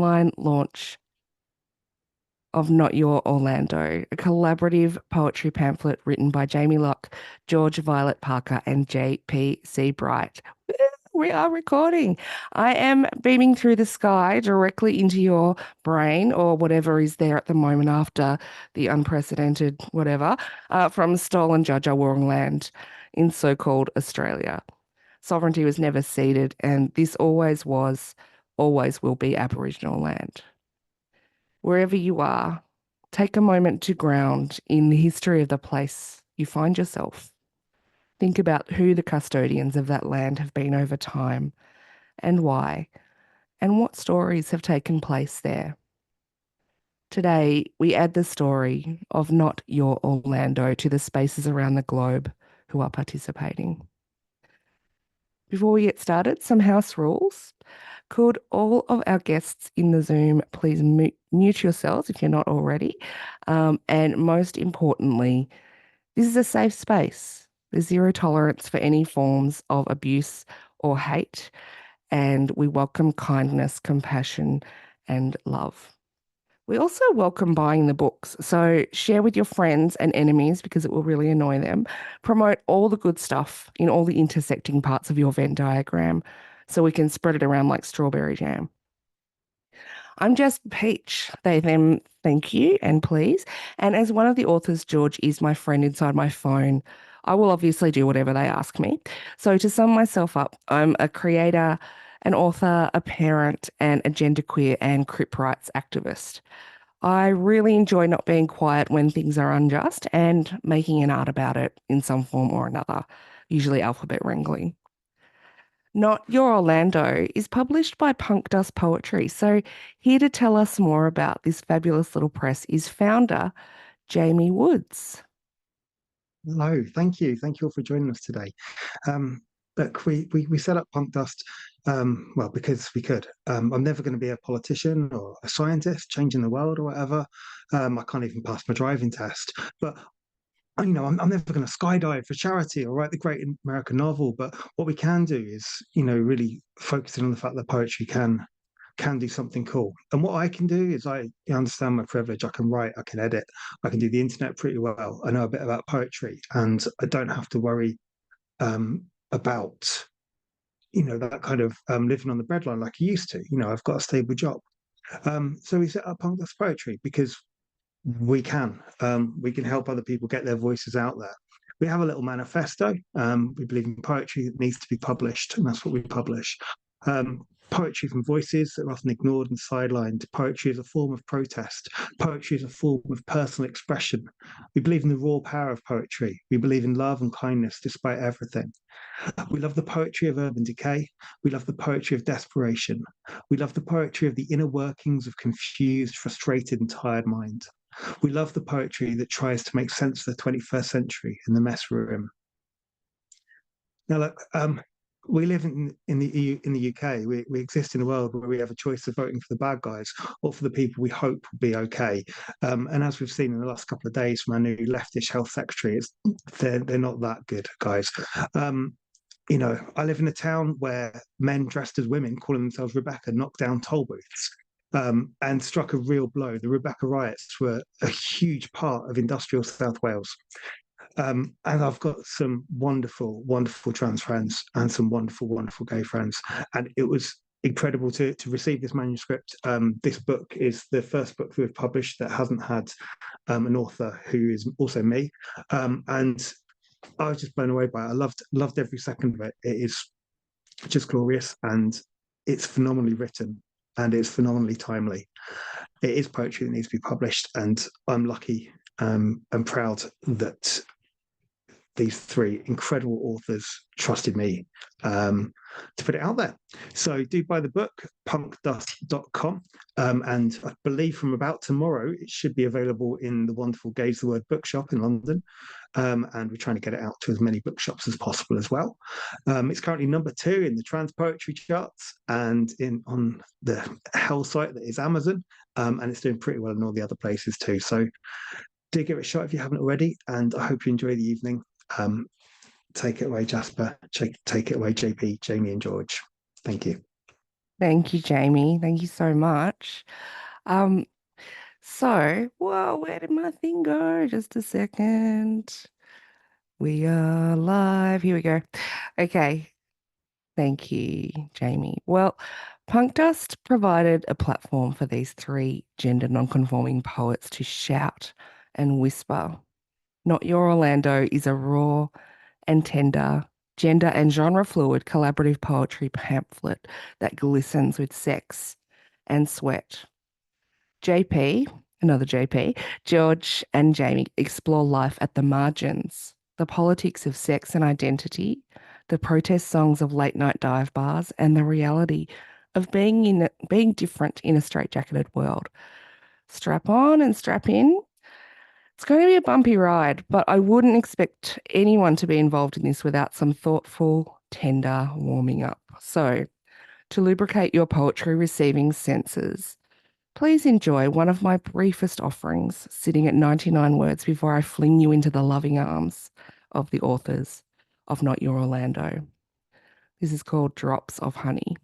online launch of Not Your Orlando, a collaborative poetry pamphlet written by Jaime Lock, George Violet Parker, and J.P. Seabright. We are recording. I am beaming through the sky directly into your brain or whatever is there at the moment after the unprecedented whatever from stolen Jaja Wurrung land in so-called Australia. Sovereignty was never ceded, and this always was, always will be Aboriginal land. Wherever you are, take a moment to ground in the history of the place you find yourself. Think about who the custodians of that land have been over time and why, and what stories have taken place there. Today, we add the story of Not Your Orlando to the spaces around the globe who are participating. Before we get started, some house rules. Could all of our guests in the Zoom please mute yourselves if you're not already? And most importantly, this is a safe space. There's zero tolerance for any forms of abuse or hate, and we welcome kindness, compassion, and love. We also welcome buying the books, so share with your friends and enemies because it will really annoy them. Promote all the good stuff in all the intersecting parts of your Venn diagram so we can spread it around like strawberry jam. I'm Jasper Peach. They, them, thank you and please. And as one of the authors, George is my friend inside my phone. I will obviously do whatever they ask me. So to sum myself up, I'm a creator, an author, a parent, and a genderqueer and crip rights activist. I really enjoy not being quiet when things are unjust and making an art about it in some form or another, usually alphabet wrangling. Not Your Orlando is published by Punk Dust Poetry. So here to tell us more about this fabulous little press is founder Jamie Woods. Hello, thank you. Thank you all for joining us today. Look, we set up Punk Dust, well, because we could. I'm never going to be a politician or a scientist changing the world or whatever. I can't even pass my driving test. But I'm never going to skydive for charity or write the great American novel. But what we can do is, really focusing on the fact that poetry can do something cool. And what I can do is I understand my privilege. I can write, I can edit, I can do the internet pretty well. I know a bit about poetry, and I don't have to worry about that kind of living on the breadline like I used to. I've got a stable job. So we set up Punk Dust Poetry because we can help other people get their voices out there. We have a little manifesto. We believe in poetry that needs to be published, and that's what we publish. Poetry from voices that are often ignored and sidelined. Poetry is a form of protest. Poetry is a form of personal expression. We believe in the raw power of poetry. We believe in love and kindness despite everything. We love the poetry of urban decay. We love the poetry of desperation. We love the poetry of the inner workings of confused, frustrated, and tired mind. We love the poetry that tries to make sense of the 21st century in the mess we're in. Now, look, we live in the UK. We exist in a world where we have a choice of voting for the bad guys or for the people we hope will be okay. And as we've seen in the last couple of days from our new leftish health secretary, they're not that good, guys. I live in a town where men dressed as women, calling themselves Rebecca, knocked down toll booths. And struck a real blow. The Rebecca riots were a huge part of industrial South Wales. And I've got some wonderful, wonderful trans friends and some wonderful, wonderful gay friends. And it was incredible to receive this manuscript. This book is the first book we've published that hasn't had an author who is also me. And I was just blown away by it. I loved every second of it. It is just glorious, and it's phenomenally written. And it's phenomenally timely. It is poetry that needs to be published, and I'm lucky and proud that these three incredible authors trusted me to put it out there. So do buy the book, punkdust.com. And I believe from about tomorrow, it should be available in the wonderful Gaze the Word bookshop in London. And we're trying to get it out to as many bookshops as possible as well. It's currently #2 in the trans poetry charts and on the hell site that is Amazon. And it's doing pretty well in all the other places too. So do give it a shot if you haven't already. And I hope you enjoy the evening. Take it away, Jasper. Take it away, JP, Jamie, and George. Thank you. Thank you, Jamie. Thank you so much. Um, well, where did my thing go? Just a second. We are live. Here we go. Okay. Thank you, Jamie. Well, Punk Dust provided a platform for these three gender non-conforming poets to shout and whisper. Not Your Orlando is a raw and tender, gender and genre fluid collaborative poetry pamphlet that glistens with sex and sweat. JP, another JP, George and Jamie explore life at the margins, the politics of sex and identity, the protest songs of late night dive bars, and the reality of being different in a straitjacketed world. Strap on and strap in. It's going to be a bumpy ride, but I wouldn't expect anyone to be involved in this without some thoughtful, tender warming up. So, to lubricate your poetry receiving senses, please enjoy one of my briefest offerings, sitting at 99 words before I fling you into the loving arms of the authors of Not Your Orlando. This is called Drops of Honey.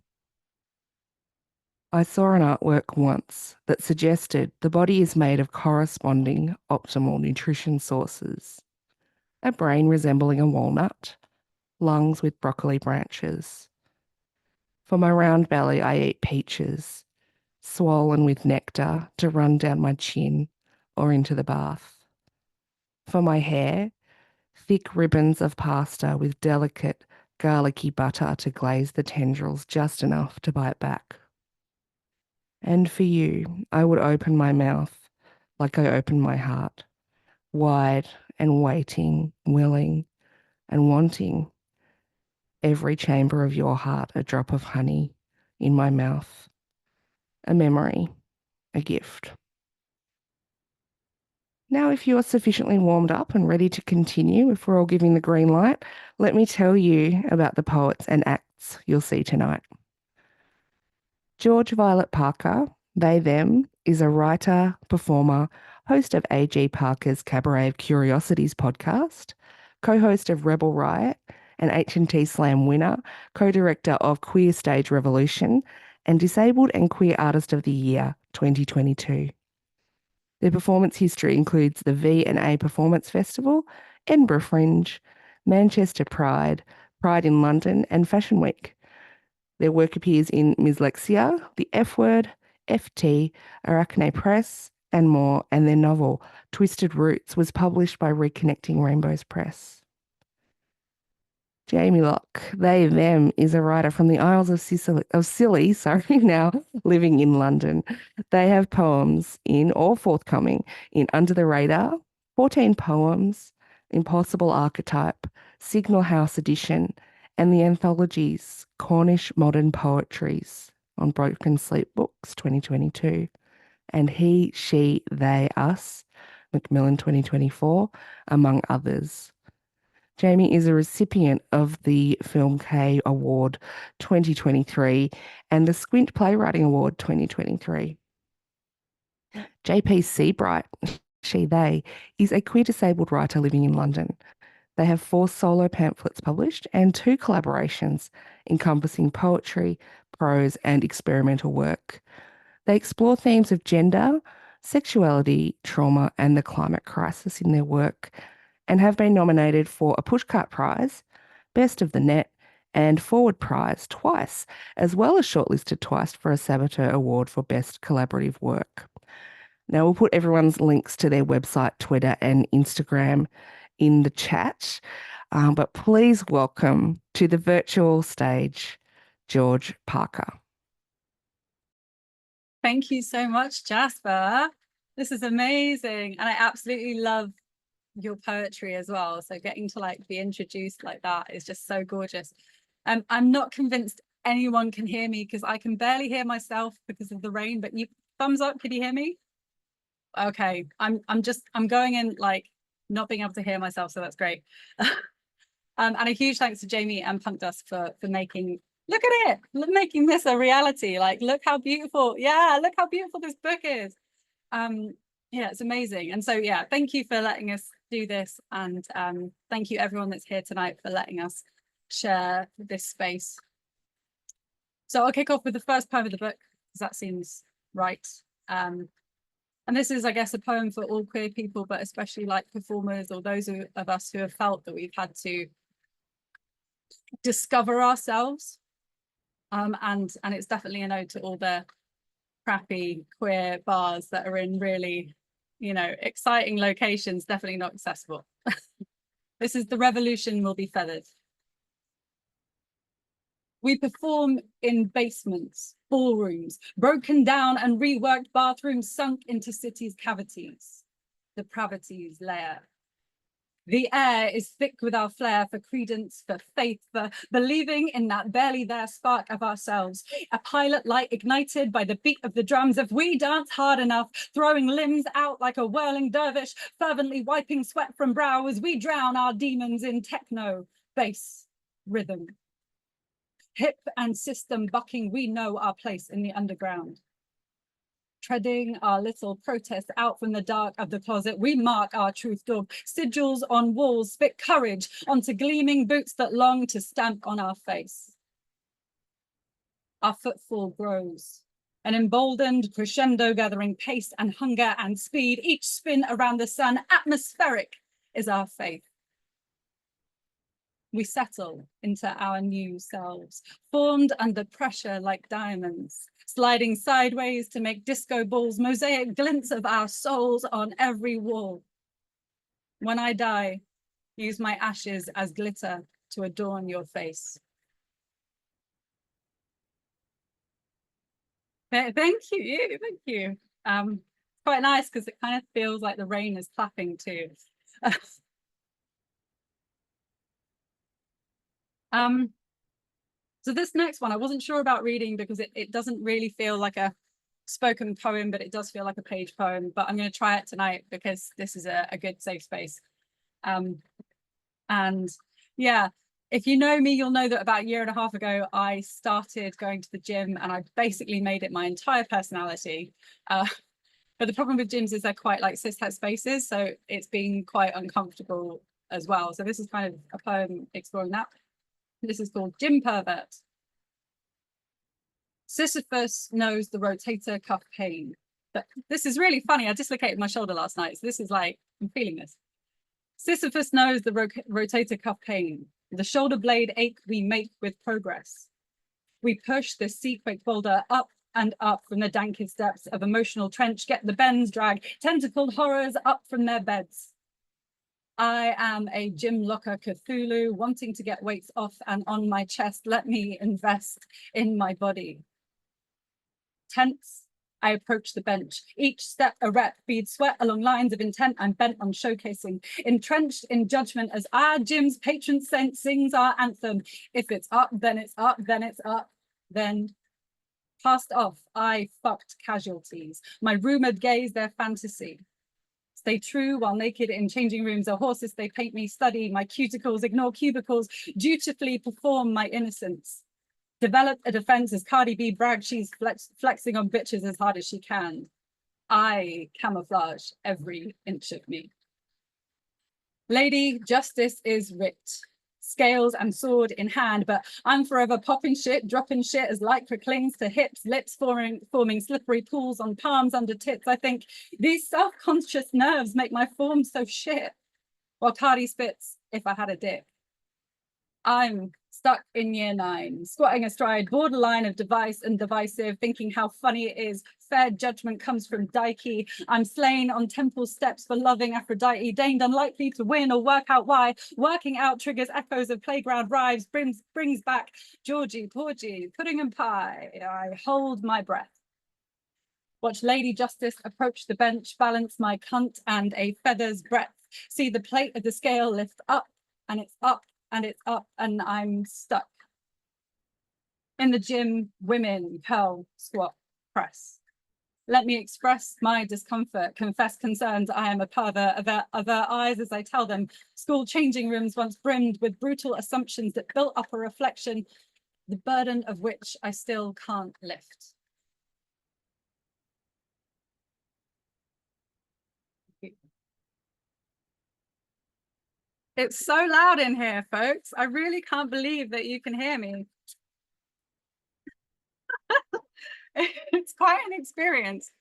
I saw an artwork once that suggested the body is made of corresponding optimal nutrition sources. A brain resembling a walnut, lungs with broccoli branches. For my round belly, I eat peaches, swollen with nectar to run down my chin or into the bath. For my hair, thick ribbons of pasta with delicate, garlicky butter to glaze the tendrils just enough to bite back. And for you, I would open my mouth like I open my heart, wide and waiting, willing and wanting every chamber of your heart a drop of honey in my mouth, a memory, a gift. Now, if you are sufficiently warmed up and ready to continue, if we're all giving the green light, let me tell you about the poets and acts you'll see tonight. George Violet Parker, they, them, is a writer, performer, host of A.G. Parker's Cabaret of Curiosities podcast, co-host of Rebel Riot, an H&T Slam winner, co-director of Queer Stage Revolution, and Disabled and Queer Artist of the Year 2022. Their performance history includes the V&A Performance Festival, Edinburgh Fringe, Manchester Pride, Pride in London, and Fashion Week. Their work appears in Mislexia, The F Word, FT, Arachne Press, and more, and their novel, Twisted Roots, was published by Reconnecting Rainbows Press. Jaime Lock, they, them, is a writer from the Isles of Scilly, now living in London. They have poems in, or forthcoming, in Under the Radar, 14 poems, Impossible Archetype, Signal House Edition, and the anthologies Cornish Modern Poetries on Broken Sleep Books 2022, and He, She, They, Us, Macmillan 2024, among others. Jamie is a recipient of the Film K Award 2023 and the Squint Playwriting Award 2023. JP Seabright, she, they, is a queer disabled writer living in London. They have 4 solo pamphlets published and 2 collaborations encompassing poetry, prose, and experimental work. They explore themes of gender, sexuality, trauma, and the climate crisis in their work, and have been nominated for a Pushcart Prize, Best of the Net, and Forward Prize twice, as well as shortlisted twice for a Saboteur Award for Best Collaborative Work. Now, we'll put everyone's links to their website, Twitter, and Instagram in the chat, but please welcome to the virtual stage, George Parker. Thank you so much, Jasper. This is amazing. And I absolutely love your poetry as well. So getting to like be introduced like that is just so gorgeous. I'm not convinced anyone can hear me because I can barely hear myself because of the rain, but you thumbs up, can you hear me? Okay, I'm going in like not being able to hear myself, so that's great. And a huge thanks to Jamie and Punk Dust for making, look at it, making this a reality. Like, look how beautiful, yeah, look how beautiful this book is. Yeah, it's amazing. And so, yeah, thank you for letting us do this. And thank you everyone that's here tonight for letting us share this space. So I'll kick off with the first poem of the book, because that seems right. And this is, I guess, a poem for all queer people, but especially like performers or those of us who have felt that we've had to discover ourselves. And it's definitely an ode to all the crappy queer bars that are in really, you know, exciting locations, definitely not accessible. This is The Revolution Will Be Feathered. We perform in basements, ballrooms, broken down and reworked bathrooms sunk into cities' cavities, depravities layer. The air is thick with our flair for credence, for faith, for believing in that barely there spark of ourselves. A pilot light ignited by the beat of the drums. If we dance hard enough, throwing limbs out like a whirling dervish, fervently wiping sweat from brow as we drown our demons in techno, bass, rhythm. Hip and system bucking, we know our place in the underground. Treading our little protest out from the dark of the closet, we mark our truth dog. Sigils on walls spit courage onto gleaming boots that long to stamp on our face. Our footfall grows, an emboldened crescendo gathering pace and hunger and speed. Each spin around the sun, atmospheric is our faith. We settle into our new selves, formed under pressure like diamonds, sliding sideways to make disco balls, mosaic glints of our souls on every wall. When I die, use my ashes as glitter to adorn your face. Thank you, thank you. Quite nice because it kind of feels like the rain is clapping too. So this next one, I wasn't sure about reading because it doesn't really feel like a spoken poem, but it does feel like a page poem. But I'm going to try it tonight because this is a good safe space. And yeah, if you know me, you'll know that about a year and a half ago, I started going to the gym and I basically made it my entire personality. But the problem with gyms is they're quite like cishet spaces, so it's been quite uncomfortable as well. So this is kind of a poem exploring that. This is called Gym Pervert. Sisyphus knows the rotator cuff pain. But this is really funny. I dislocated my shoulder last night. So this is like, I'm feeling this. Sisyphus knows the rotator cuff pain. The shoulder blade ache we make with progress. We push the sea-quake boulder up and up from the dankest depths of emotional trench, get the bends drag tentacled horrors up from their beds. I am a gym locker Cthulhu, wanting to get weights off and on my chest. Let me invest in my body. Tense, I approach the bench. Each step a rep, beads sweat along lines of intent I'm bent on showcasing. Entrenched in judgment as our gym's patron saint sings our anthem. If it's up, then it's up, then it's up, then cast off, I fucked casualties. My rumored gaze, their fantasy. Stay true while naked in changing rooms are horses they paint me, study my cuticles, ignore cubicles, dutifully perform my innocence. Develop a defense as Cardi B brags she's flexing on bitches as hard as she can. I camouflage every inch of me. Lady, justice is writ. Scales and sword in hand, but I'm forever popping shit, dropping shit as lycra clings to hips, lips forming slippery pools on palms under tits. I think these self-conscious nerves make my form so shit. While Cardi spits, if I had a dick. I'm stuck in year 9, squatting astride, borderline of device and divisive, thinking how funny it is. Fair judgment comes from Dikey. I'm slain on temple steps for loving Aphrodite, deigned unlikely to win or work out why. Working out triggers echoes of playground rives, brings back Georgie, Porgy, pudding and pie. I hold my breath. Watch Lady Justice approach the bench, balance my cunt and a feather's breadth. See the plate of the scale lift up, and it's up, and it's up, and I'm stuck. In the gym, women curl, squat, press. Let me express my discomfort, confess concerns. I am a pervert of their eyes as I tell them. School changing rooms once brimmed with brutal assumptions that built up a reflection, the burden of which I still can't lift. It's so loud in here, folks. I really can't believe that you can hear me. it's quite an experience.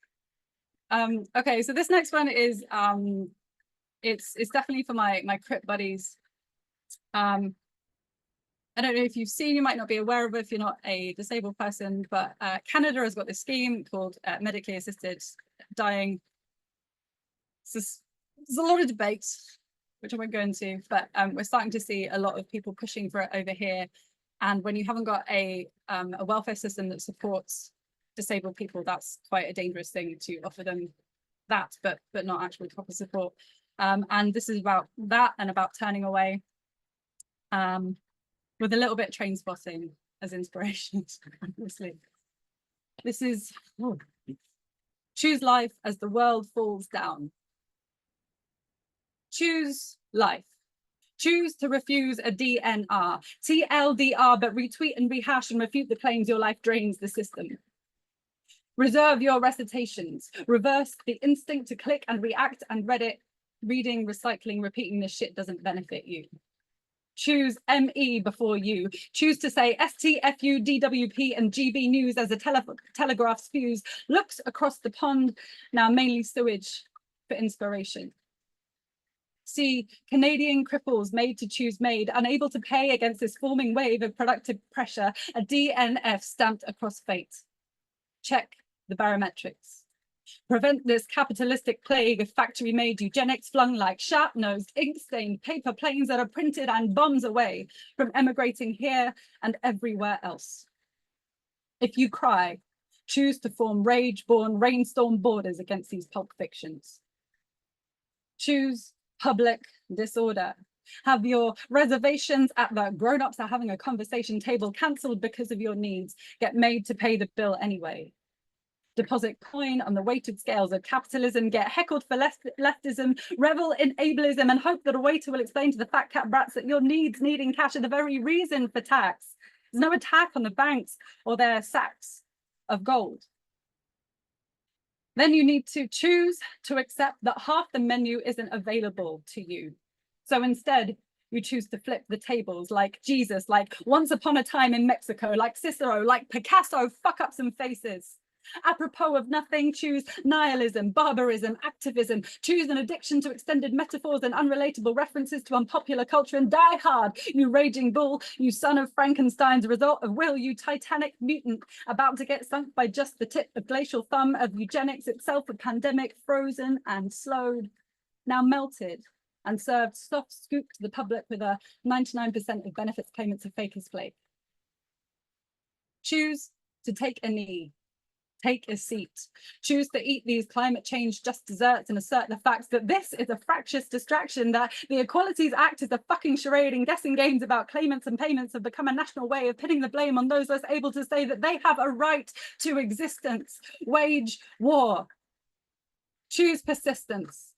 Okay, so this next one is it's definitely for my crypt buddies. I don't know if you've seen, you might not be aware of it if you're not a disabled person, but Canada has got this scheme called medically assisted dying. There's a lot of debate, which I won't go into, but we're starting to see a lot of people pushing for it over here. And when you haven't got a welfare system that supports disabled people, that's quite a dangerous thing to offer them that, but not actually proper support. And this is about that and about turning away. With a little bit of train spotting as inspiration, obviously. This is, choose life as the world falls down. Choose life. Choose to refuse a DNR, TLDR, but retweet and rehash and refute the claims your life drains the system. Reserve your recitations. Reverse the instinct to click and react and Reddit. Reading, recycling, repeating this shit doesn't benefit you. Choose ME before you. Choose to say STFU, DWP, and GB News as a telegraph spews. Looks across the pond, now mainly sewage, for inspiration. See Canadian cripples made to choose made, unable to pay against this forming wave of productive pressure, a DNF stamped across fate. Check the barometrics. Prevent this capitalistic plague of factory-made eugenics flung like sharp-nosed, ink-stained paper planes that are printed and bombs away from emigrating here and everywhere else. If you cry, choose to form rage-born rainstorm borders against these pulp fictions. Choose public disorder. Have your reservations at the grown-ups are having a conversation table cancelled because of your needs. Get made to pay the bill anyway. Deposit coin on the weighted scales of capitalism, get heckled for leftism, revel in ableism, and hope that a waiter will explain to the fat cat brats that your needing cash are the very reason for tax. There's no attack on the banks or their sacks of gold. Then you need to choose to accept that half the menu isn't available to you. So instead, you choose to flip the tables like Jesus, like Once Upon a Time in Mexico, like Cicero, like Picasso, fuck up some faces. Apropos of nothing, choose nihilism, barbarism, activism, choose an addiction to extended metaphors and unrelatable references to unpopular culture and die hard, you raging bull, you son of Frankenstein's result of will, you titanic mutant, about to get sunk by just the tip of glacial thumb of eugenics itself, a pandemic frozen and slowed, now melted and served soft scoop to the public with a 99% of benefits payments of fake as flake. Choose to take a knee. Take a seat. Choose to eat these climate change just desserts and assert the facts that this is a fractious distraction, that the Equalities Act is a fucking charade and guessing games about claimants and payments have become a national way of pinning the blame on those less able to say that they have a right to existence. Wage war. Choose persistence.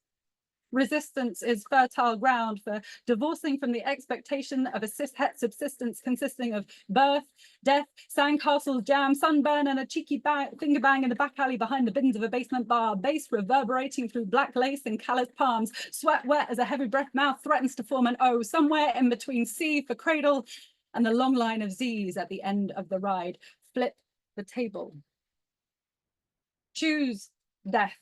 Resistance is fertile ground for divorcing from the expectation of a cis-het subsistence consisting of birth, death, sandcastles, jam, sunburn, and a cheeky finger bang in the back alley behind the bins of a basement bar, bass reverberating through black lace and calloused palms, sweat wet as a heavy breath mouth threatens to form an O, somewhere in between C for cradle and the long line of Z's at the end of the ride. Flip the table. Choose death.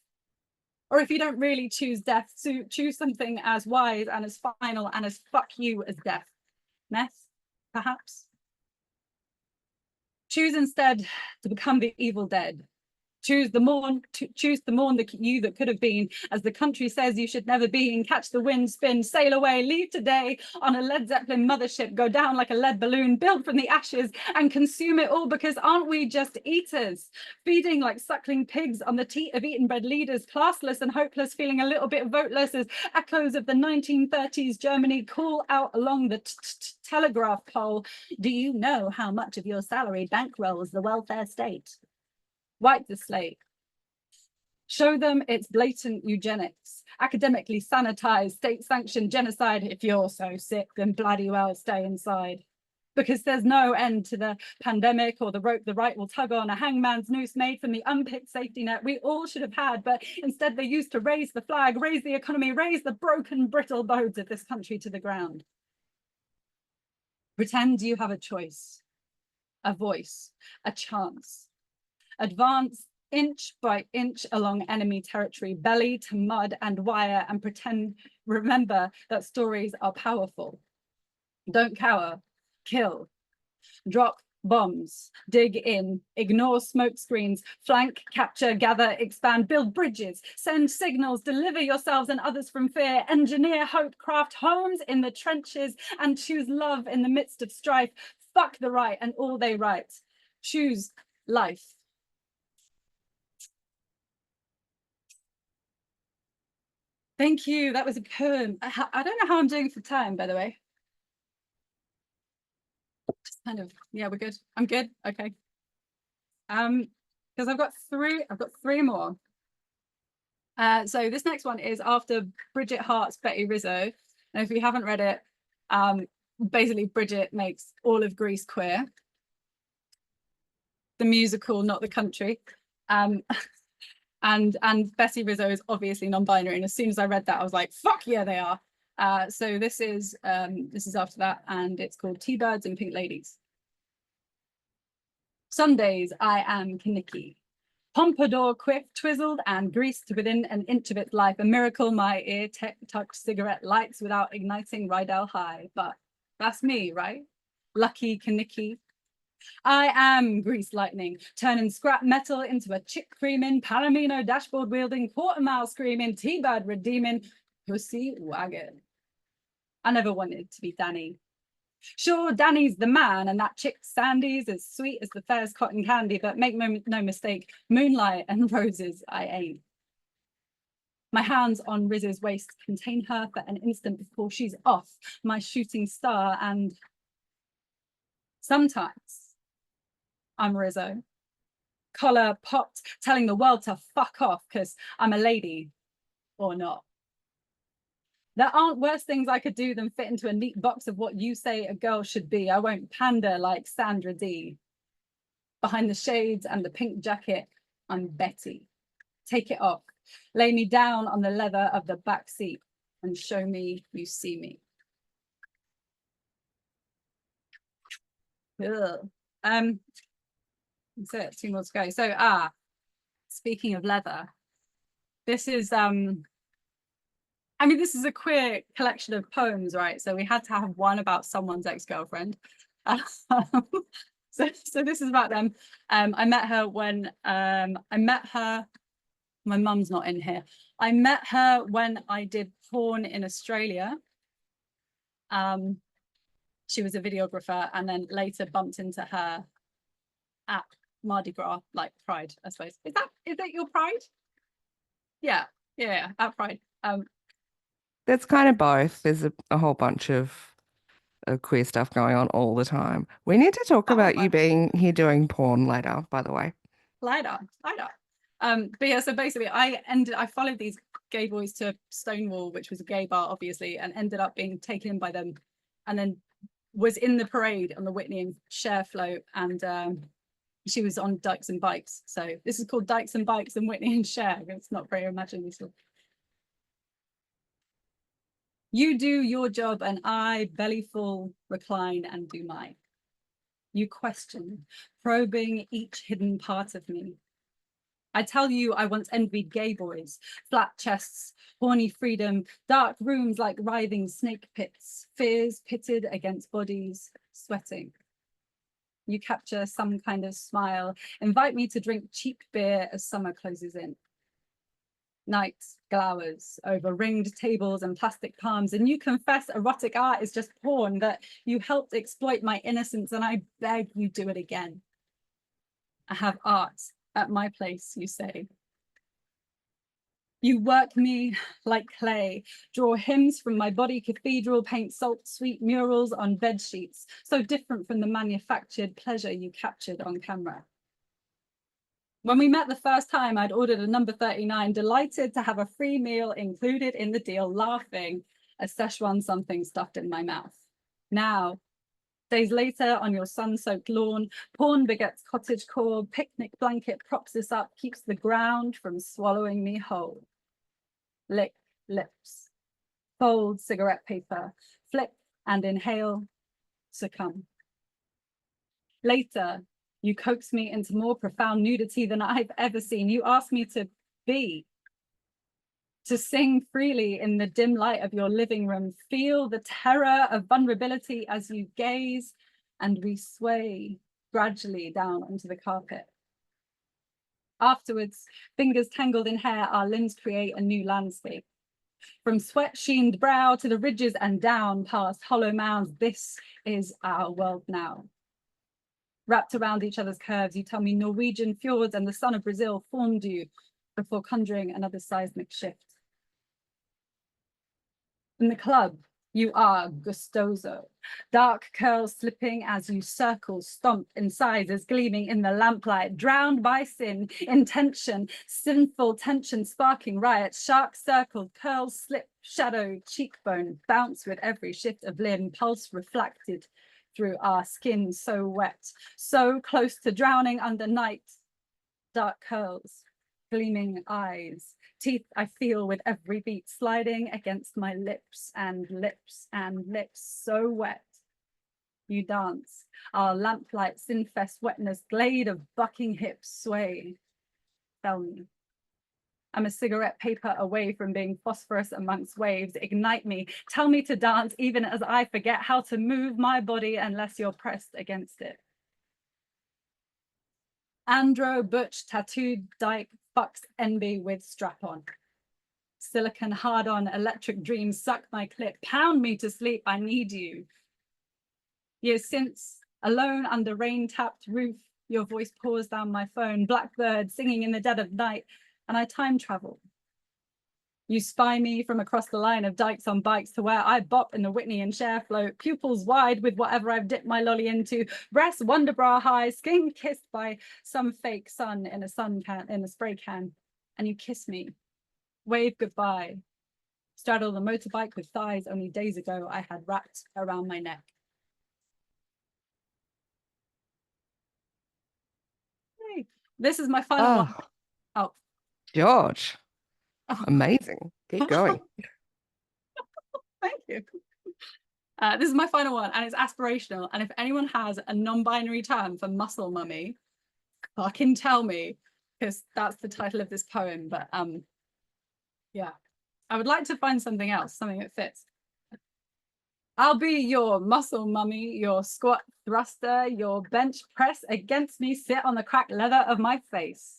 Or if you don't really choose death, so choose something as wise and as final and as fuck you as death. Ness, perhaps? Choose instead to become the evil dead. Choose the mourn that you that could have been, as the country says you should never be, and catch the wind, spin, sail away, leave today on a Led Zeppelin mothership, go down like a lead balloon, build from the ashes and consume it all, because aren't we just eaters, feeding like suckling pigs on the teat of eaten bread leaders, classless and hopeless, feeling a little bit voteless as echoes of the 1930s Germany call out along the telegraph pole. Do you know how much of your salary bankrolls the welfare state? Wipe the slate. Show them it's blatant eugenics, academically sanitized, state-sanctioned genocide. If you're so sick, then bloody well stay inside. Because there's no end to the pandemic or the rope the right will tug on, a hangman's noose made from the unpicked safety net we all should have had, but instead they used to raise the flag, raise the economy, raise the broken, brittle bones of this country to the ground. Pretend you have a choice, a voice, a chance. Advance inch by inch along enemy territory, belly to mud and wire, and remember that stories are powerful. Don't cower, kill, drop bombs, dig in, ignore smoke screens, flank, capture, gather, expand, build bridges, send signals, deliver yourselves and others from fear, engineer hope, craft homes in the trenches, and choose love in the midst of strife. Fuck the right and all they write. Choose life. Thank you. That was a poem. I don't know how I'm doing for time, by the way. Just kind of, yeah, we're good. I'm good. Okay. Because I've got three more. So this next one is after Bridget Hart's Betty Rizzo. And if you haven't read it, basically Bridget makes all of Greece queer. The musical, not the country. And Betty Rizzo is obviously non-binary. And as soon as I read that, I was like, fuck yeah, they are. So this is after that, and it's called T-Birds and Pink Ladies. Some days I am Kaniki, pompadour quiff, twizzled and greased within an inch of its life. A miracle my ear tucked cigarette lights without igniting Rydell High. But that's me, right? Lucky Kaniki. I am grease lightning, turning scrap metal into a chick creaming, Palomino dashboard wielding, quarter mile screaming, T-Bird redeeming, pussy wagon. I never wanted to be Danny. Sure, Danny's the man, and that chick Sandy's as sweet as the fairest cotton candy, but make no mistake, moonlight and roses I ain't. My hands on Riz's waist contain her for an instant before she's off, my shooting star, and sometimes I'm Rizzo. Collar popped, telling the world to fuck off because I'm a lady or not. There aren't worse things I could do than fit into a neat box of what you say a girl should be. I won't pander like Sandra D. Behind the shades and the pink jacket, I'm Betty. Take it off. Lay me down on the leather of the back seat and show me you see me. Ugh. That's it, 2 more to go. So, speaking of leather, this is I mean, this is a queer collection of poems, right? So we had to have one about someone's ex-girlfriend. So this is about them. I met her when my mum's not in here. I met her when I did porn in Australia. She was a videographer, and then later bumped into her at Mardi Gras, like Pride, I suppose. Is that your Pride? Yeah, at Pride. That's kind of both. There's a whole bunch of queer stuff going on all the time. We need to talk about you being here doing porn later, by the way. Later. But yeah, so basically I followed these gay boys to Stonewall, which was a gay bar, obviously, and ended up being taken in by them, and then was in the parade on the Whitney and Cher float, and she was on Dykes and Bikes. So this is called Dykes and Bikes and Whitney and Cher. It's not very imaginative. You do your job and I, belly full, recline and do mine. You question, probing each hidden part of me. I tell you I once envied gay boys, flat chests, horny freedom, dark rooms like writhing snake pits, fears pitted against bodies, sweating. You capture some kind of smile, invite me to drink cheap beer as summer closes in. Night glowers over ringed tables and plastic palms, and you confess erotic art is just porn, that you helped exploit my innocence, and I beg you do it again. I have art at my place, you say. You work me like clay, draw hymns from my body cathedral, paint salt sweet murals on bed sheets, so different from the manufactured pleasure you captured on camera. When we met the first time, I'd ordered a number 39, delighted to have a free meal included in the deal, laughing as Szechuan something stuffed in my mouth. Now, days later on your sun-soaked lawn, porn begets cottagecore, picnic blanket props us up, keeps the ground from swallowing me whole. Lick lips, fold cigarette paper, flip and inhale, succumb. Later, You coax me into more profound nudity than I've ever seen. You ask me to be, to sing freely in the dim light of your living room. Feel the terror of vulnerability as you gaze, and we sway gradually down onto the carpet. Afterwards, fingers tangled in hair, our limbs create a new landscape. From sweat-sheened brow to the ridges and down past hollow mounds, this is our world now. Wrapped around each other's curves, you tell me Norwegian fjords and the sun of Brazil formed you before conjuring another seismic shift. In the club, you are gustoso. Dark curls slipping as you circle, stomp in sizes gleaming in the lamplight, drowned by sin, intention, sinful tension, sparking riots, shark circled, curls slip, shadow, cheekbone, bounce with every shift of limb, pulse reflected through our skin, so wet, so close to drowning under night. Dark curls, gleaming eyes, teeth I feel with every beat, sliding against my lips and lips and lips, so wet. You dance, our lamplight, sin-fest wetness, glade of bucking hips sway. Tell me. I'm a cigarette paper away from being phosphorus amongst waves. Ignite me, tell me to dance even as I forget how to move my body unless you're pressed against it. Andro butch tattooed dyke fucks envy with strap-on. Silicon hard-on electric dreams suck my clip, pound me to sleep, I need you. Years since, alone under rain-tapped roof, your voice pours down my phone, blackbird singing in the dead of night, and I time travel. You spy me from across the line of dykes on bikes to where I bop in the Whitney and Cher float, pupils wide with whatever I've dipped my lolly into, breasts wonder bra high, skin kissed by some fake sun in a spray can, and you kiss me, wave goodbye, straddle the motorbike with thighs only days ago I had wrapped around my neck. Hey, this is my final one. Oh, George, amazing. Keep going. Thank you. This is my final one, and it's aspirational. And if anyone has a non-binary term for muscle mummy, fucking tell me, because that's the title of this poem. But yeah, I would like to find something else, something that fits. I'll be your muscle mummy, your squat thruster, your bench press against me, sit on the cracked leather of my face.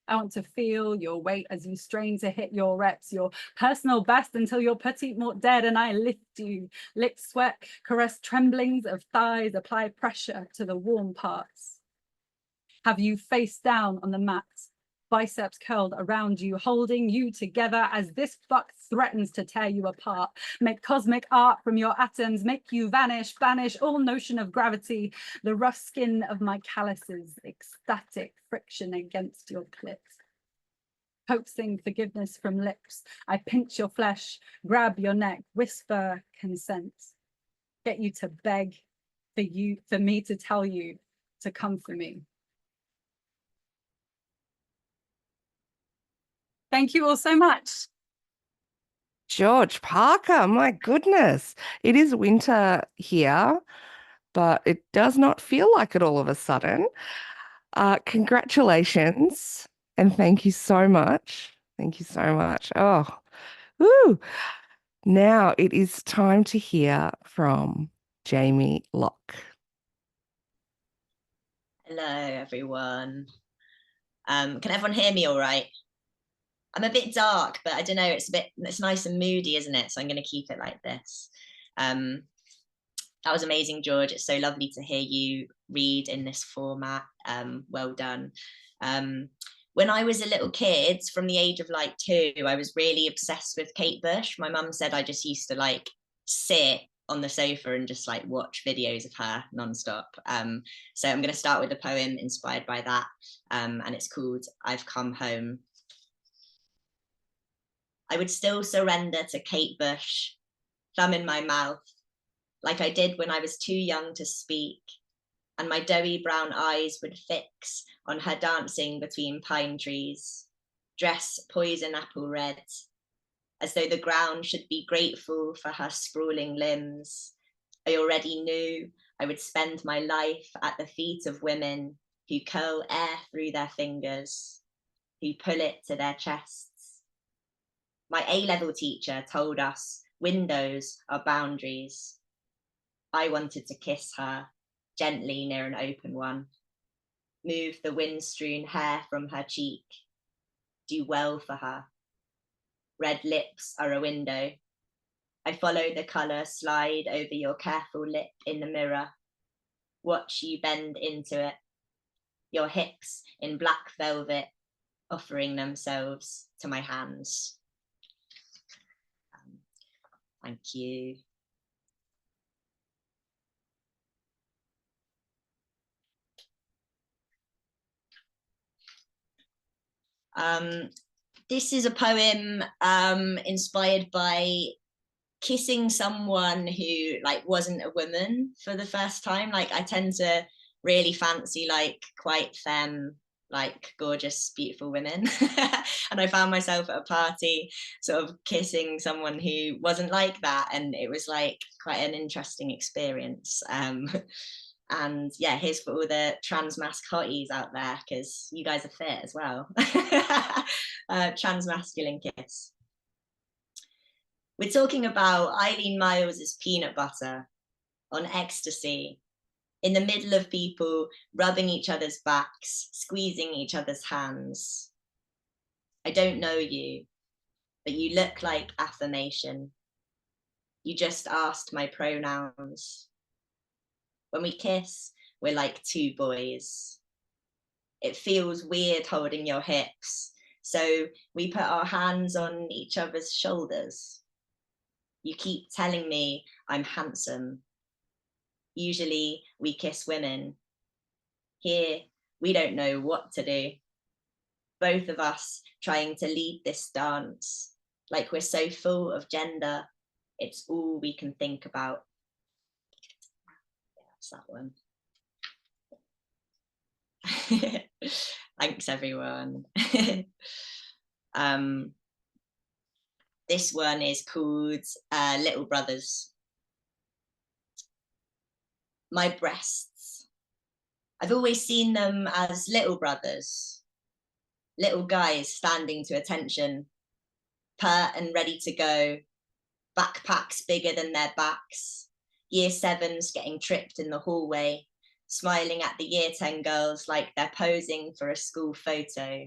I want to feel your weight as you strain to hit your reps, your personal best until you're petite mort dead, and I lift you, lick sweat, caress tremblings of thighs, apply pressure to the warm parts. Have you face down on the mat, biceps curled around you, holding you together as this fuck threatens to tear you apart. Make cosmic art from your atoms, make you vanish, banish all notion of gravity, the rough skin of my calluses, ecstatic friction against your clit. Coaxing forgiveness from lips, I pinch your flesh, grab your neck, whisper consent, get you to beg for me to tell you to come for me. Thank you all so much. George Parker, my goodness. It is winter here, but it does not feel like it all of a sudden. Congratulations and thank you so much. Thank you so much. Oh, woo. Now it is time to hear from Jaime Lock. Hello, everyone. Can everyone hear me all right? I'm a bit dark, but I don't know, it's nice and moody, isn't it? So I'm going to keep it like this. That was amazing, George. It's so lovely to hear you read in this format. Well done. When I was a little kid, from the age of like 2, I was really obsessed with Kate Bush. My mum said I just used to like sit on the sofa and just like watch videos of her nonstop. So I'm going to start with a poem inspired by that. And it's called I've Come Home. I would still surrender to Kate Bush, thumb in my mouth, like I did when I was too young to speak, and my doughy brown eyes would fix on her dancing between pine trees, dress poison apple red, as though the ground should be grateful for her sprawling limbs. I already knew I would spend my life at the feet of women who curl air through their fingers, who pull it to their chests. My A-level teacher told us windows are boundaries. I wanted to kiss her gently near an open one, move the wind-strewn hair from her cheek, do well for her. Red lips are a window. I follow the colour slide over your careful lip in the mirror. Watch you bend into it, your hips in black velvet offering themselves to my hands. Thank you. This is a poem inspired by kissing someone who like wasn't a woman for the first time. Like I tend to really fancy like quite femme, like gorgeous, beautiful women. And I found myself at a party sort of kissing someone who wasn't like that. And it was like quite an interesting experience. And yeah, here's for all the trans masc hotties out there, because you guys are fit as well. Trans masculine kiss. We're talking about Eileen Miles's peanut butter on ecstasy, in the middle of people rubbing each other's backs, squeezing each other's hands. I don't know you, but you look like affirmation. You just asked my pronouns. When we kiss, we're like two boys. It feels weird holding your hips, so we put our hands on each other's shoulders. You keep telling me I'm handsome. Usually we kiss women. Here, we don't know what to do. Both of us trying to lead this dance, like we're so full of gender, it's all we can think about. Yeah, that's that one. Thanks, everyone. This one is called Little Brothers. My breasts. I've always seen them as little brothers, little guys standing to attention, pert and ready to go, backpacks bigger than their backs, year sevens getting tripped in the hallway, smiling at the year 10 girls like they're posing for a school photo.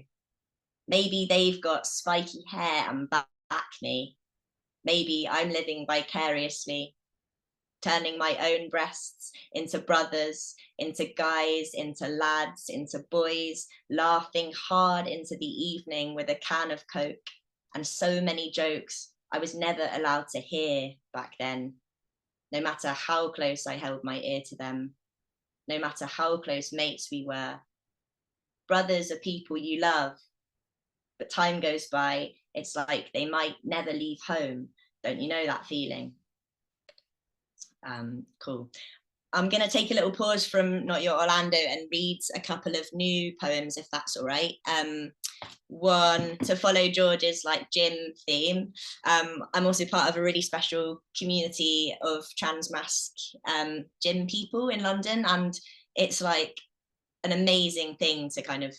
Maybe they've got spiky hair and acne. Maybe I'm living vicariously, turning my own breasts into brothers, into guys, into lads, into boys, laughing hard into the evening with a can of Coke and so many jokes I was never allowed to hear back then, no matter how close I held my ear to them, no matter how close mates we were. Brothers are people you love, but time goes by, it's like they might never leave home. Don't you know that feeling? Cool. I'm going to take a little pause from Not Your Orlando and read a couple of new poems, if that's all right. One, to follow George's like gym theme. I'm also part of a really special community of trans masc gym people in London, and it's like an amazing thing to kind of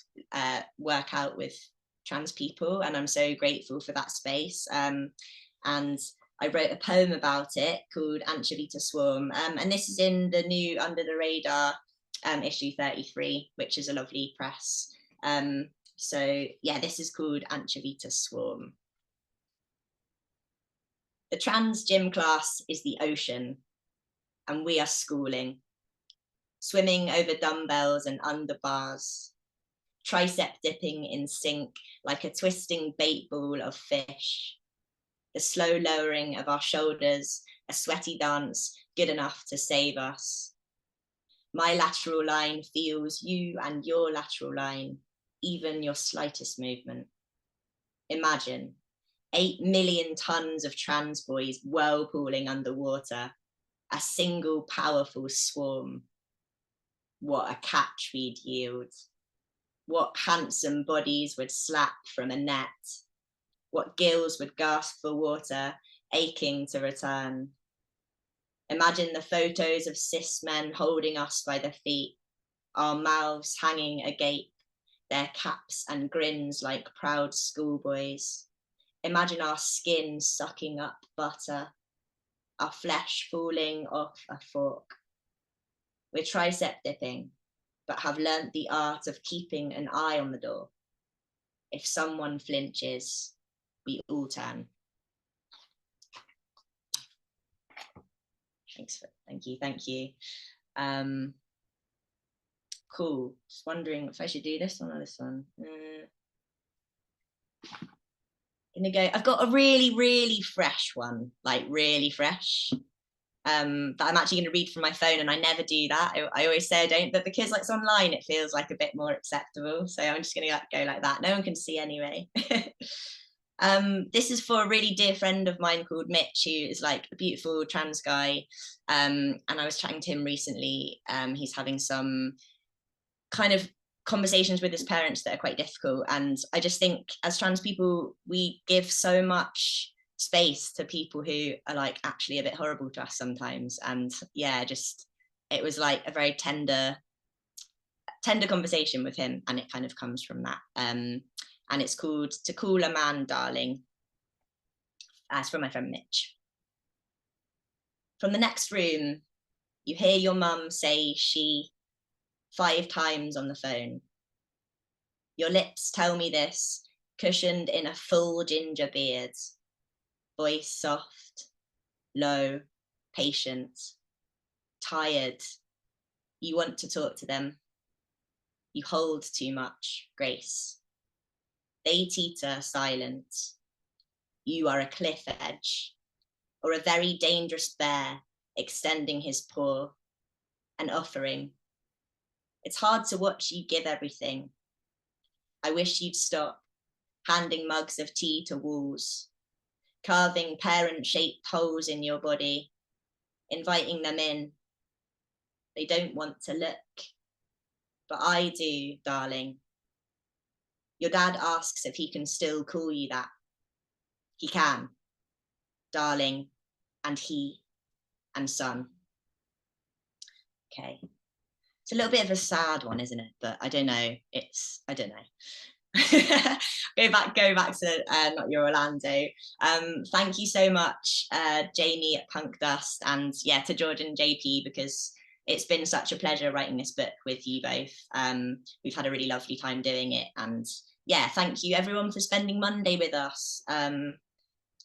work out with trans people, and I'm so grateful for that space. And I wrote a poem about it called Anchovita Swarm, and this is in the new Under the Radar issue 33, which is a lovely press. So yeah, this is called Anchovita Swarm. The trans gym class is the ocean, and we are schooling, swimming over dumbbells and under bars, tricep dipping in sync like a twisting bait ball of fish. The slow lowering of our shoulders, a sweaty dance good enough to save us. My lateral line feels you and your lateral line, even your slightest movement. Imagine 8 million tons of trans boys whirlpooling underwater, a single powerful swarm. What a catch we'd yield. What handsome bodies would slap from a net. What gills would gasp for water, aching to return. Imagine the photos of cis men holding us by the feet, our mouths hanging agape, their caps and grins like proud schoolboys. Imagine our skin sucking up butter, our flesh falling off a fork. We're tricep dipping, but have learnt the art of keeping an eye on the door. If someone flinches, we all turn. Thank you. Cool. Just wondering if I should do this one or this one. Gonna go. I've got a really, really fresh one, like really fresh. That I'm actually going to read from my phone, and I never do that. I always say I don't, but because like, it's online, it feels like a bit more acceptable. So I'm just going to go like that. No one can see anyway. This is for a really dear friend of mine called Mitch, who is like a beautiful trans guy. And I was chatting to him recently. He's having some kind of conversations with his parents that are quite difficult. And I just think as trans people, we give so much space to people who are like actually a bit horrible to us sometimes. And yeah, just it was like a very tender conversation with him, and it kind of comes from that. And it's called To Call a Man Darling. It's from my friend Mitch. From the next room, you hear your mum say she 5 times on the phone. Your lips tell me this, cushioned in a full ginger beard. Voice soft, low, patient, tired. You want to talk to them. You hold too much grace. They teeter silent. You are a cliff edge, or a very dangerous bear extending his paw, an offering. It's hard to watch you give everything. I wish you'd stop handing mugs of tea to walls, carving parent-shaped holes in your body, inviting them in. They don't want to look, but I do, darling. Your dad asks if he can still call you that. He can, darling, and he, and son. Okay. It's a little bit of a sad one, isn't it? But I don't know. I don't know. go back to Not Your Orlando. Thank you so much, Jamie at Punk Dust, and yeah, to George and JP, because it's been such a pleasure writing this book with you both. We've had a really lovely time doing it, and yeah, thank you everyone for spending Monday with us. And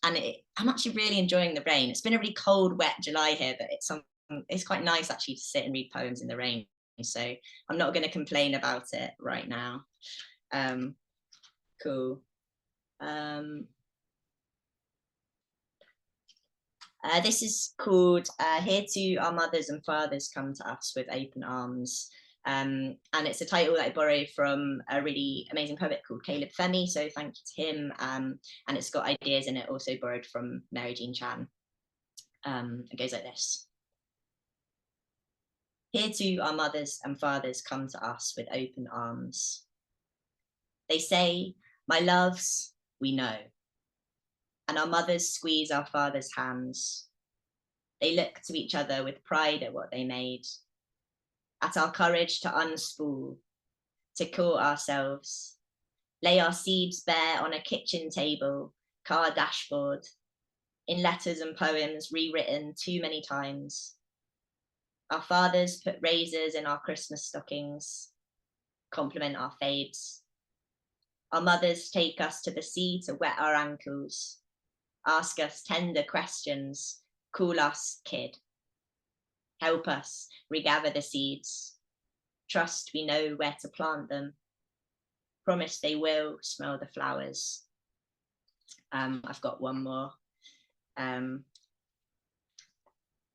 I'm actually really enjoying the rain. It's been a really cold, wet July here, but it's quite nice actually to sit and read poems in the rain. So I'm not going to complain about it right now. Cool. This is called Here to Our Mothers and Fathers Come to Us with Open Arms. And it's a title that I borrowed from a really amazing poet called Caleb Femi, so thank you to him. And it's got ideas in it also borrowed from Mary Jean Chan. It goes like this. Here to our mothers and fathers come to us with open arms. They say, my loves, we know. And our mothers squeeze our fathers' hands. They look to each other with pride at what they made, at our courage to unspool, to call ourselves, lay our seeds bare on a kitchen table, car dashboard, in letters and poems rewritten too many times. Our fathers put razors in our Christmas stockings, compliment our fades. Our mothers take us to the sea to wet our ankles, ask us tender questions, call us kid. Help us regather the seeds. Trust we know where to plant them. Promise they will smell the flowers. I've got one more.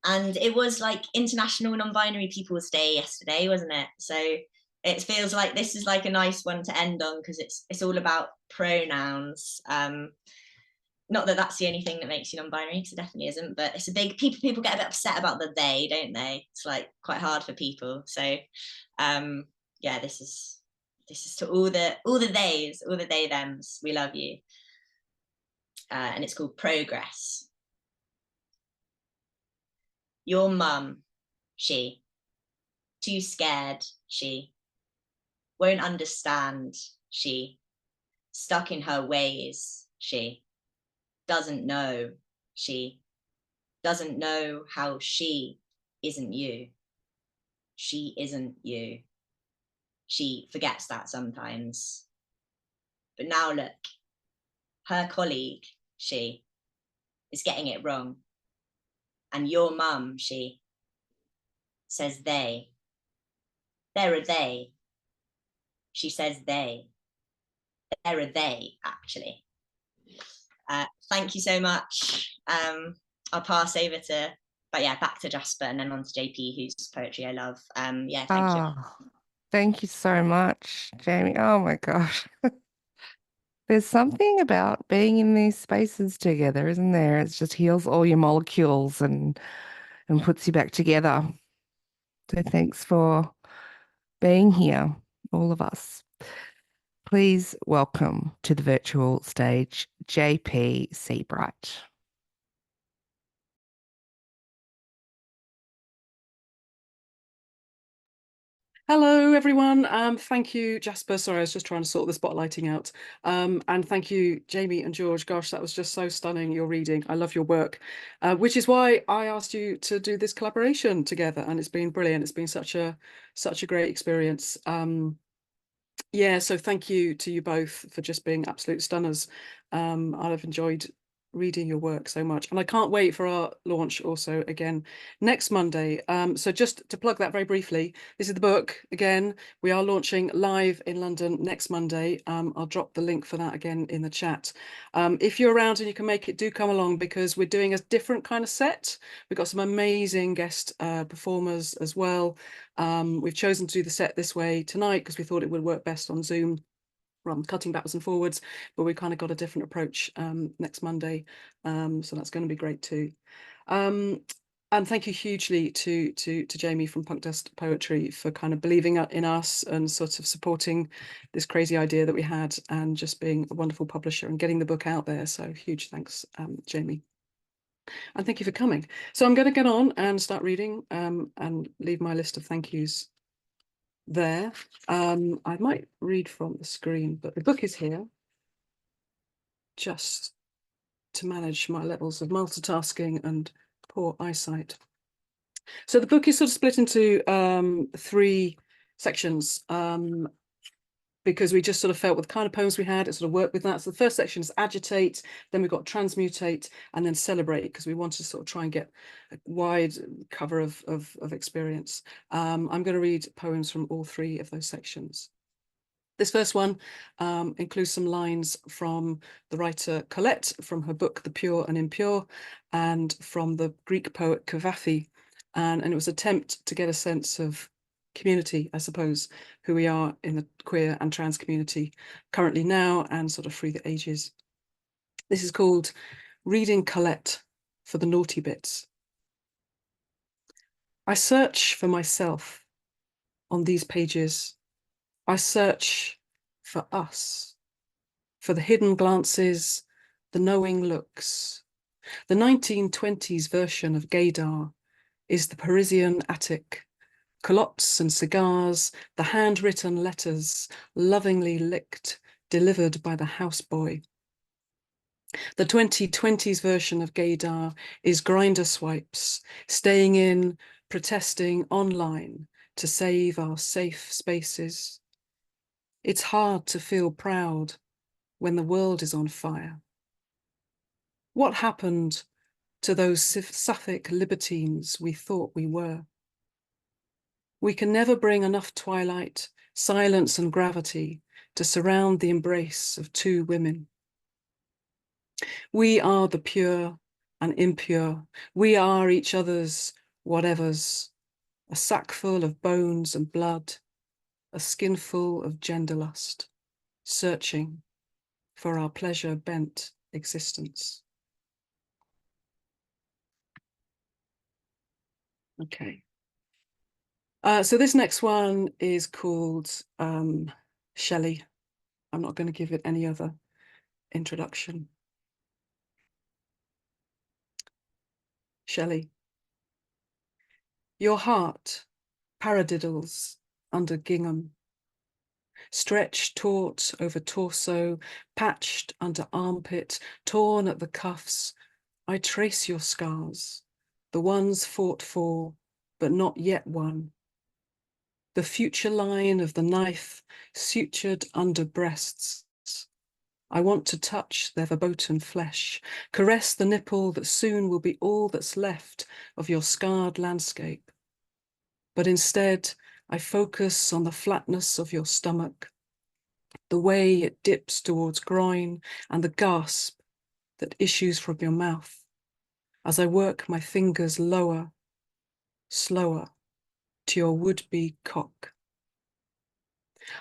And it was like International Non-Binary People's Day yesterday, wasn't it? So it feels like this is like a nice one to end on, because it's all about pronouns. Not that that's the only thing that makes you non-binary, because it definitely isn't, but it's a big, people get a bit upset about the they, don't they? It's like quite hard for people. So yeah, this is to all the theys, all the they thems, we love you. And it's called Progress. Your mum, she, Too scared, she. Won't understand, she. Stuck in her ways, she. Doesn't know, she. Doesn't know how she isn't you. She isn't you. She forgets that sometimes. But now look, her colleague, she, is getting it wrong. And your mum, she, says they. There are they. She says they. There are they, actually. Thank you so much. I'll pass over to, but yeah, back to Jasper and then on to JP, whose poetry I love. Yeah, thank you. Thank you so much, Jamie. Oh my gosh. There's something about being in these spaces together, isn't there? It just heals all your molecules and puts you back together. So thanks for being here, all of us. Please welcome to the virtual stage, JP Seabright. Hello, everyone. Thank you, Jasper. Sorry, I was just trying to sort the spotlighting out. And thank you, Jamie and George. Gosh, that was just so stunning, your reading. I love your work, which is why I asked you to do this collaboration together. And it's been brilliant. It's been such a great experience. Yeah, so thank you to you both for just being absolute stunners. I've enjoyed reading your work so much, and I can't wait for our launch also again next Monday. So just to plug that very briefly, this is the book again. We are launching live in London next Monday. I'll drop the link for that again in the chat. If you're around and you can make it, do come along, because we're doing a different kind of set. We've got some amazing guest performers as well. We've chosen to do the set this way tonight because we thought it would work best on Zoom, rather than cutting backwards and forwards, but we kind of got a different approach next Monday. So that's going to be great too. And thank you hugely to Jamie from Punk Dust Poetry for kind of believing in us and sort of supporting this crazy idea that we had, and just being a wonderful publisher and getting the book out there. So huge thanks, Jamie. And thank you for coming. So I'm going to get on and start reading and leave my list of thank yous there. I might read from the screen, but the book is here just to manage my levels of multitasking and poor eyesight. So the book is sort of split into 3 sections. Because we just sort of felt with the kind of poems we had, it sort of worked with that. So the first section is agitate, then we've got transmutate, and then celebrate, because we want to sort of try and get a wide cover of experience. I'm going to read poems from all 3 of those sections. This first one includes some lines from the writer Colette from her book The Pure and Impure, and from the Greek poet Kavafi, and it was an attempt to get a sense of community, I suppose, who we are in the queer and trans community currently now and sort of through the ages. This is called Reading Colette for the Naughty Bits. I search for myself on these pages. I search for us, for the hidden glances, the knowing looks. The 1920s version of gaydar is the Parisian attic, culottes and cigars, the handwritten letters, lovingly licked, delivered by the houseboy. The 2020s version of gaydar is grinder swipes, staying in, protesting online to save our safe spaces. It's hard to feel proud when the world is on fire. What happened to those sapphic libertines we thought we were? We can never bring enough twilight, silence and gravity to surround the embrace of 2 women. We are the pure and impure. We are each other's whatevers, a sackful of bones and blood, a skinful of gender lust, searching for our pleasure-bent existence. Okay. So this next one is called Shelley. I'm not going to give it any other introduction. Shelley. Your heart paradiddles under gingham, stretched taut over torso, patched under armpit, torn at the cuffs. I trace your scars, the ones fought for, but not yet won. The future line of the knife sutured under breasts. I want to touch their verboten flesh, caress the nipple that soon will be all that's left of your scarred landscape. But instead, I focus on the flatness of your stomach, the way it dips towards groin, and the gasp that issues from your mouth as I work my fingers lower, slower, to your would-be cock.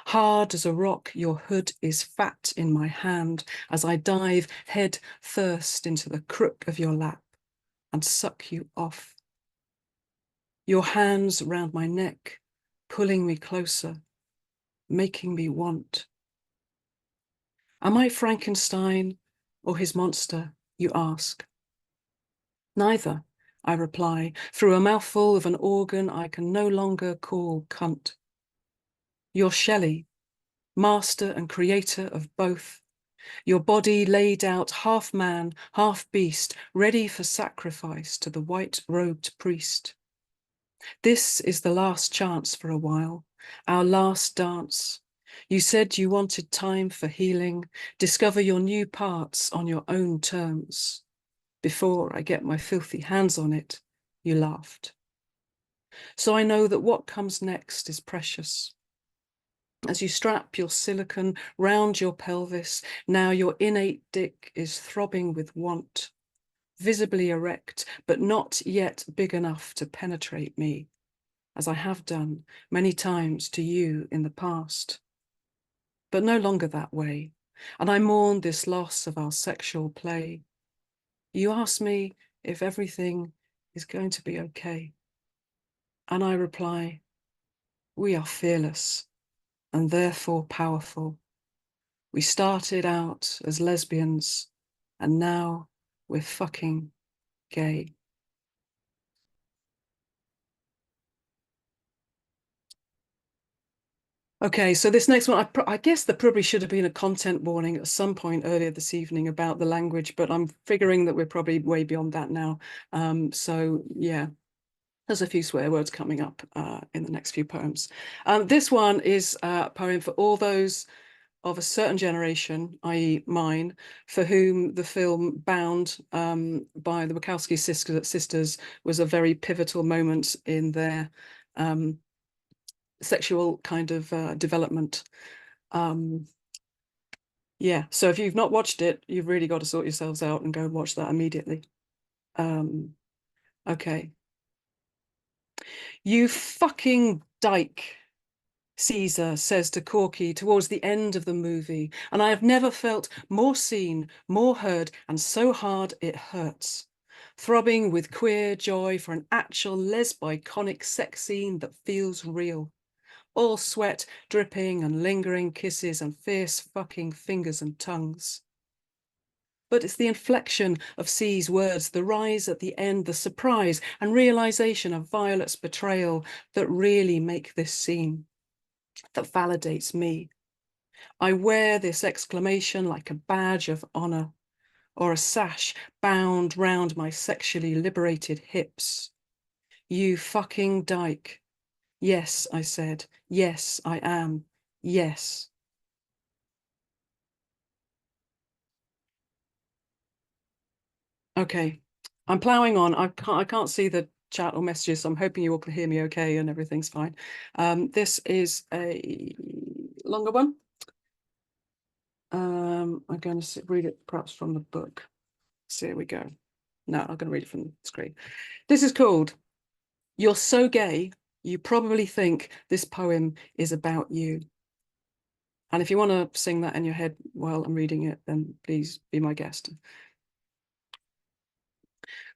Hard as a rock, your hood is fat in my hand as I dive head first into the crook of your lap and suck you off. Your hands round my neck, pulling me closer, making me want. Am I Frankenstein or his monster, you ask? Neither, I reply, through a mouthful of an organ I can no longer call cunt. You're Shelley, master and creator of both. Your body laid out half man, half beast, ready for sacrifice to the white-robed priest. This is the last chance for a while, our last dance. You said you wanted time for healing, discover your new parts on your own terms. Before I get my filthy hands on it, you laughed. So I know that what comes next is precious. As you strap your silicone round your pelvis, now your innate dick is throbbing with want, visibly erect, but not yet big enough to penetrate me, as I have done many times to you in the past. But no longer that way, and I mourn this loss of our sexual play. You ask me if everything is going to be okay. And I reply, we are fearless and therefore powerful. We started out as lesbians and now we're fucking gay. Okay, so this next one, I guess there probably should have been a content warning at some point earlier this evening about the language, but I'm figuring that we're probably way beyond that now. So yeah, there's a few swear words coming up in the next few poems. This one is a poem for all those of a certain generation, i.e. mine, for whom the film Bound by the Wachowski sisters was a very pivotal moment in their sexual kind of development. Yeah, so if you've not watched it, you've really got to sort yourselves out and go and watch that immediately. Okay. You fucking dyke, Caesar says to Corky towards the end of the movie, and I have never felt more seen, more heard, and so hard it hurts. Throbbing with queer joy for an actual lesbiconic sex scene that feels real. All sweat, dripping and lingering kisses and fierce fucking fingers and tongues. But it's the inflection of C's words, the rise at the end, the surprise and realization of Violet's betrayal that really make this scene, that validates me. I wear this exclamation like a badge of honor or a sash bound round my sexually liberated hips. You fucking dyke. Yes, I said. Yes, I am. Yes. Okay, I'm ploughing on. I can't see the chat or messages, so I'm hoping you all can hear me okay and everything's fine. This is a longer one. I'm going to read it perhaps from the book. So here we go. No, I'm going to read it from the screen. This is called You're So Gay, You Probably Think This Poem Is About You. And if you want to sing that in your head while I'm reading it, then please be my guest.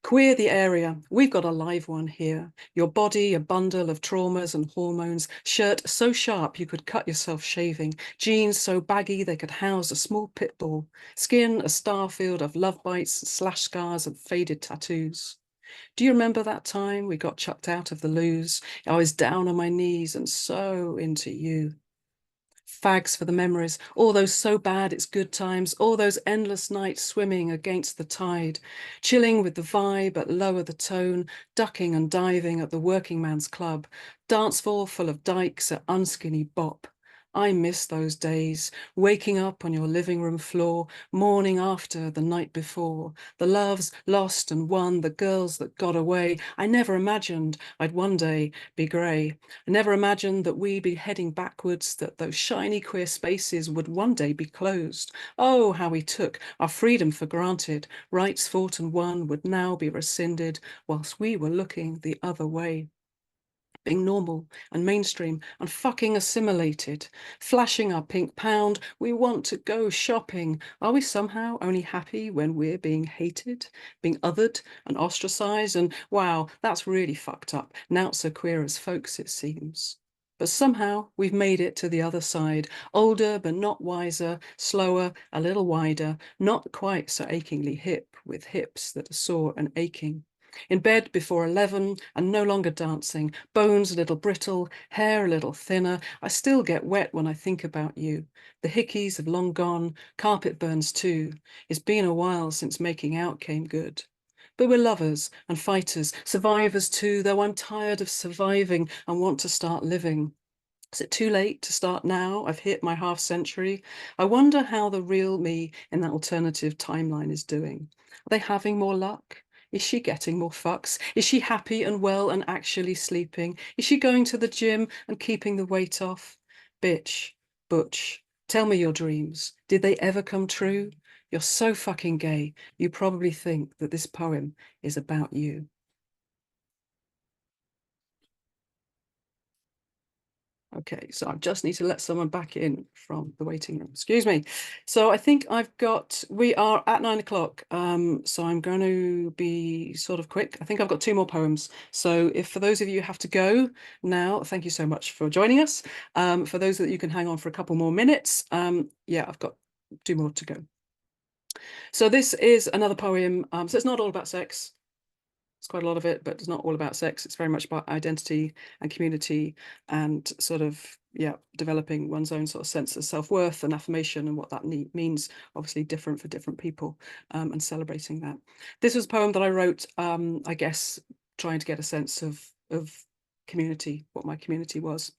Queer the area, we've got a live one here. Your body, a bundle of traumas and hormones, shirt so sharp you could cut yourself shaving, jeans so baggy they could house a small pit bull, skin a starfield of love bites, slash scars and faded tattoos. Do you remember that time we got chucked out of the loos? I was down on my knees and so into you. Fags for the memories, all those so bad it's good times, all those endless nights swimming against the tide, chilling with the vibe but lower the tone, ducking and diving at the working man's club, dance floor full of dykes at unskinny bop. I miss those days, waking up on your living room floor, morning after the night before, the loves lost and won, the girls that got away. I never imagined I'd one day be grey. I never imagined that we'd be heading backwards, that those shiny queer spaces would one day be closed. Oh, how we took our freedom for granted. Rights fought and won would now be rescinded whilst we were looking the other way. Being normal and mainstream and fucking assimilated, flashing our pink pound, we want to go shopping. Are we somehow only happy when we're being hated, being othered and ostracized? And wow, that's really fucked up. Not so queer as folks, it seems. But somehow we've made it to the other side, older but not wiser, slower, a little wider, not quite so achingly hip, with hips that are sore and aching. In bed before 11 and no longer dancing, bones a little brittle, hair a little thinner. I still get wet when I think about you. The hickeys have long gone, carpet burns too. It's been a while since making out came good. But we're lovers and fighters, survivors too, though I'm tired of surviving and want to start living. Is it too late to start now? I've hit my half century. I wonder how the real me in that alternative timeline is doing. Are they having more luck? Is she getting more fucks? Is she happy and well and actually sleeping? Is she going to the gym and keeping the weight off? Bitch, butch, tell me your dreams. Did they ever come true? You're so fucking gay. You probably think that this poem is about you. Okay, so I just need to let someone back in from the waiting room. Excuse me. So I think we are at 9 o'clock. So I'm going to be sort of quick. I think I've got 2 more poems. So if for those of you who have to go now, thank you so much for joining us. For those that you can hang on for a couple more minutes, yeah, I've got 2 more to go. So this is another poem. So it's not all about sex. It's quite a lot of it, but it's not all about sex. It's very much about identity and community and sort of, yeah, developing one's own sort of sense of self-worth and affirmation and what that means, obviously different for different people, and celebrating that. This was a poem that I wrote, I guess, trying to get a sense of community, what my community was.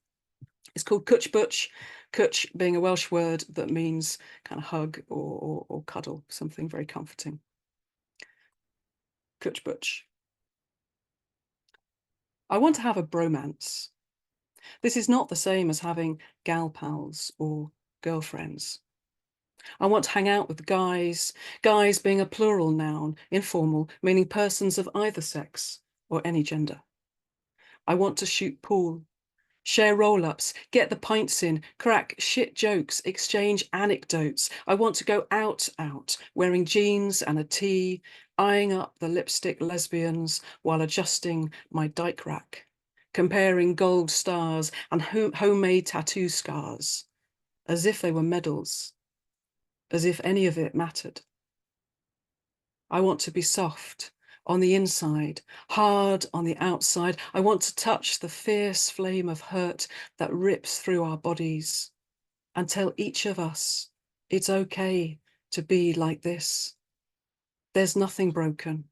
It's called Cwtch Bwtch, Cwtch being a Welsh word that means kind of hug or cuddle, something very comforting. Cwtch Bwtch. I want to have a bromance. This is not the same as having gal pals or girlfriends. I want to hang out with guys, guys being a plural noun, informal, meaning persons of either sex or any gender. I want to shoot pool, share roll-ups, get the pints in, crack shit jokes, exchange anecdotes. I want to go out, wearing jeans and a tee, eyeing up the lipstick lesbians while adjusting my dyke rack, comparing gold stars and homemade tattoo scars, as if they were medals, as if any of it mattered. I want to be soft on the inside, hard on the outside. I want to touch the fierce flame of hurt that rips through our bodies and tell each of us it's okay to be like this. There's nothing broken,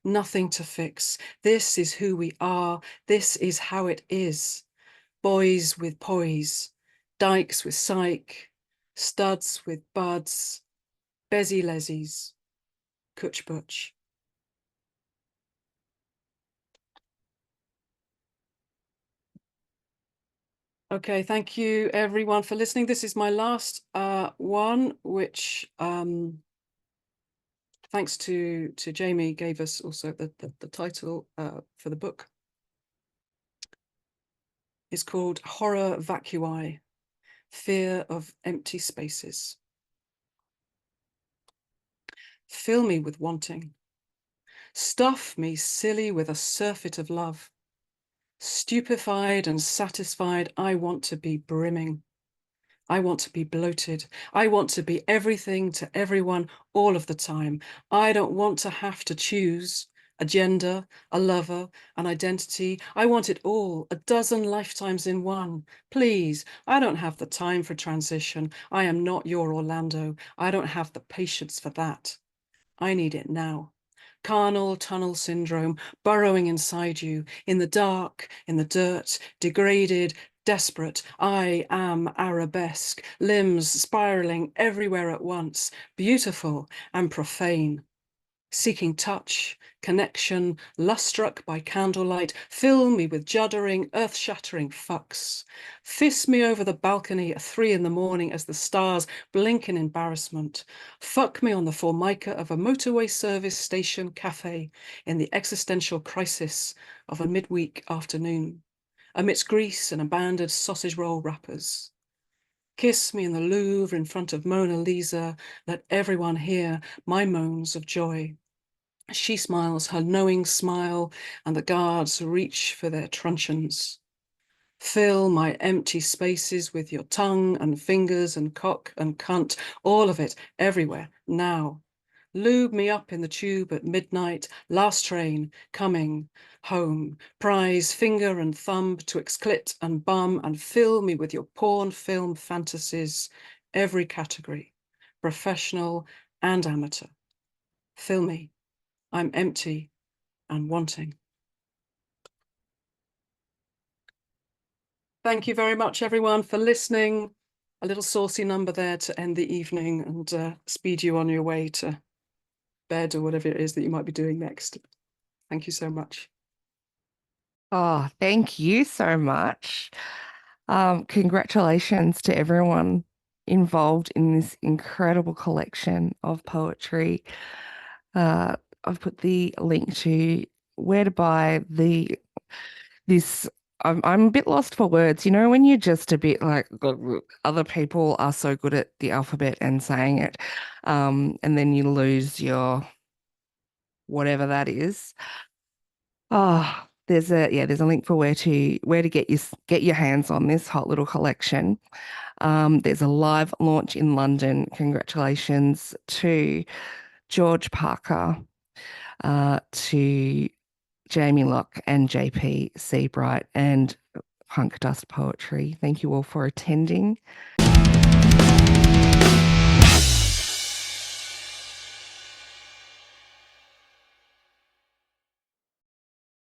nothing to fix. This is who we are. This is how it is. Boys with poise, dykes with psych, studs with buds, bezzy lezzies, Cwtch Bwtch. Okay, thank you everyone for listening. This is my last one, which thanks to Jaime, gave us also the title for the book. It's called Horror Vacui, Fear of Empty Spaces. Fill me with wanting. Stuff me silly with a surfeit of love. Stupefied and satisfied, I want to be brimming. I want to be bloated. I want to be everything to everyone all of the time. I don't want to have to choose. a gender, a lover, an identity. I want it all, a dozen lifetimes in one. Please, I don't have the time for transition. I am not your Orlando. I don't have the patience for that. I need it now. Carnal tunnel syndrome, burrowing inside you, in the dark, in the dirt, degraded, desperate. I am arabesque, limbs spiraling everywhere at once, beautiful and profane. Seeking touch, connection, lust-struck by candlelight, fill me with juddering, earth-shattering fucks. Fist me over the balcony at 3 a.m. as the stars blink in embarrassment. Fuck me on the formica of a motorway service station cafe in the existential crisis of a midweek afternoon, amidst grease and abandoned sausage roll wrappers. Kiss me in the Louvre in front of Mona Lisa. Let everyone hear my moans of joy. She smiles her knowing smile, and the guards reach for their truncheons. Fill my empty spaces with your tongue and fingers and cock and cunt, all of it, everywhere, now. Lube me up in the tube at midnight, last train, coming, home. Prize finger and thumb twixt clit and bum, and fill me with your porn film fantasies, every category, professional and amateur. Fill me. I'm empty and wanting. Thank you very much, everyone, for listening. A little saucy number there to end the evening and speed you on your way to bed or whatever it is that you might be doing next. Thank you so much. Oh, thank you so much. Congratulations to everyone involved in this incredible collection of poetry. I've put the link to where to buy this. I'm a bit lost for words. You know, when you're just a bit like other people are so good at the alphabet and saying it, and then you lose your whatever that is. Oh, there's a link for where to get your hands on this hot little collection. There's a live launch in London. Congratulations to George Parker, to Jaime Lock and JP Seabright and Punk Dust Poetry. Thank you all for attending.